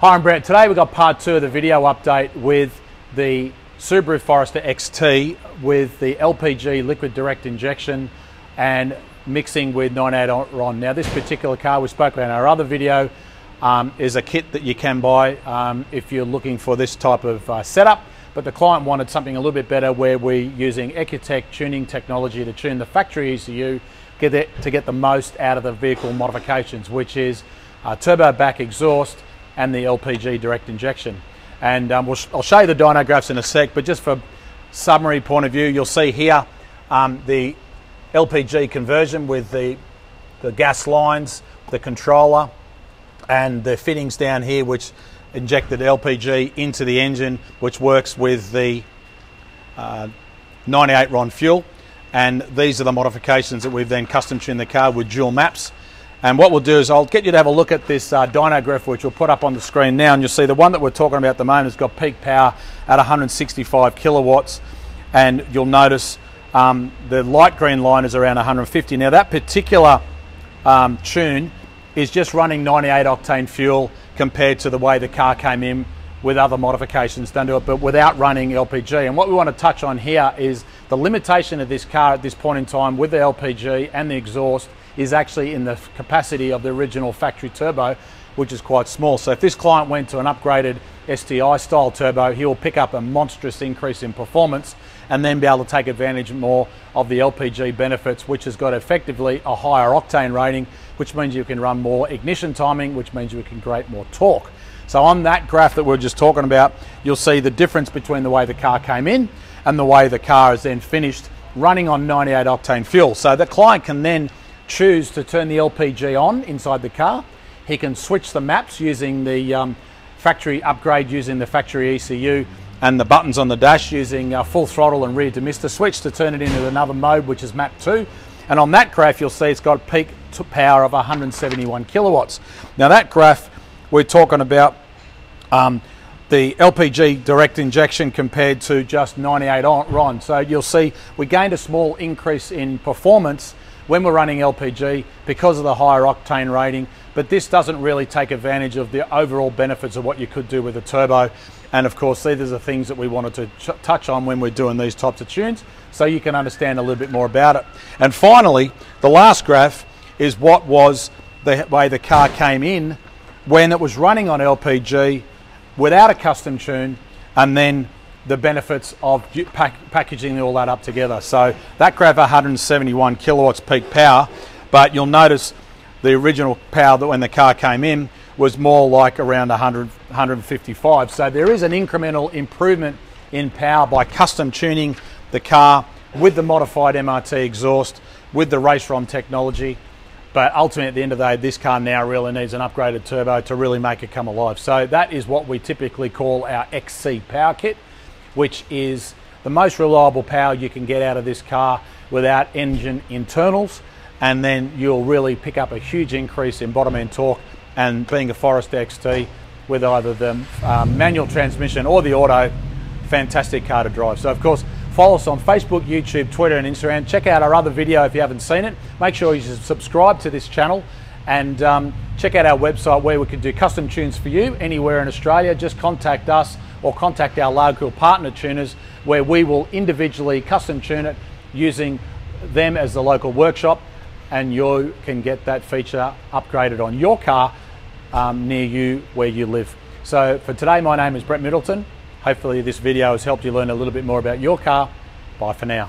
Hi, I'm Brett. Today we've got part 2 of the video update with the Subaru Forester XT with the LPG liquid direct injection and mixing with 98 RON. Now this particular car we spoke about in our other video is a kit that you can buy if you're looking for this type of setup, but the client wanted something a little bit better where we're using Ecotec tuning technology to tune the factory ECU to get the most out of the vehicle modifications, which is turbo back exhaust and the LPG direct injection. And I'll show you the dyno graphs in a sec, but just for summary point of view, you'll see here the LPG conversion with the gas lines, the controller, and the fittings down here which injected LPG into the engine, which works with the 98 RON fuel. And these are the modifications that we've then custom tuned the car with dual maps. And what we'll do is I'll get you to have a look at this dyno graph, which we'll put up on the screen now, and you'll see the one that we're talking about at the moment has got peak power at 165 kilowatts, and you'll notice the light green line is around 150. Now that particular tune is just running 98 octane fuel compared to the way the car came in with other modifications done to it, but without running LPG. And what we want to touch on here is the limitation of this car at this point in time with the LPG and the exhaust is actually in the capacity of the original factory turbo, which is quite small. So if this client went to an upgraded STI style turbo, he will pick up a monstrous increase in performance and then be able to take advantage more of the LPG benefits, which has got effectively a higher octane rating, which means you can run more ignition timing, which means you can create more torque. So on that graph that we're just talking about, you'll see the difference between the way the car came in and the way the car is then finished running on 98 octane fuel. So the client can then choose to turn the LPG on inside the car. He can switch the maps using the factory upgrade, using the factory ECU and the buttons on the dash, using full throttle and rear demister switch to turn it into another mode, which is map 2. And on that graph you'll see it's got peak power of 171 kilowatts. Now that graph we're talking about the LPG direct injection compared to just 98 RON. So you'll see we gained a small increase in performance when we're running LPG because of the higher octane rating, but this doesn't really take advantage of the overall benefits of what you could do with a turbo. And of course, these are the things that we wanted to touch on when we're doing these types of tunes, so you can understand a little bit more about it. And finally, the last graph is what was the way the car came in when it was running on LPG without a custom tune, and then the benefits of packaging all that up together. So that graph 171 kilowatts peak power, but you'll notice the original power that when the car came in was more like around 100, 155. So there is an incremental improvement in power by custom tuning the car with the modified MRT exhaust, with the race ROM technology. But ultimately, at the end of the day, this car now really needs an upgraded turbo to really make it come alive. So that is what we typically call our XC power kit, which is the most reliable power you can get out of this car without engine internals. And then you'll really pick up a huge increase in bottom end torque, and being a Forester XT with either the manual transmission or the auto, fantastic car to drive. So of course, follow us on Facebook, YouTube, Twitter and Instagram. Check out our other video if you haven't seen it. Make sure you subscribe to this channel, and check out our website where we can do custom tunes for you anywhere in Australia. Just contact us or contact our local partner tuners, where we will individually custom tune it using them as the local workshop, and you can get that feature upgraded on your car near you where you live. So for today, my name is Brett Middleton. Hopefully this video has helped you learn a little bit more about your car. Bye for now.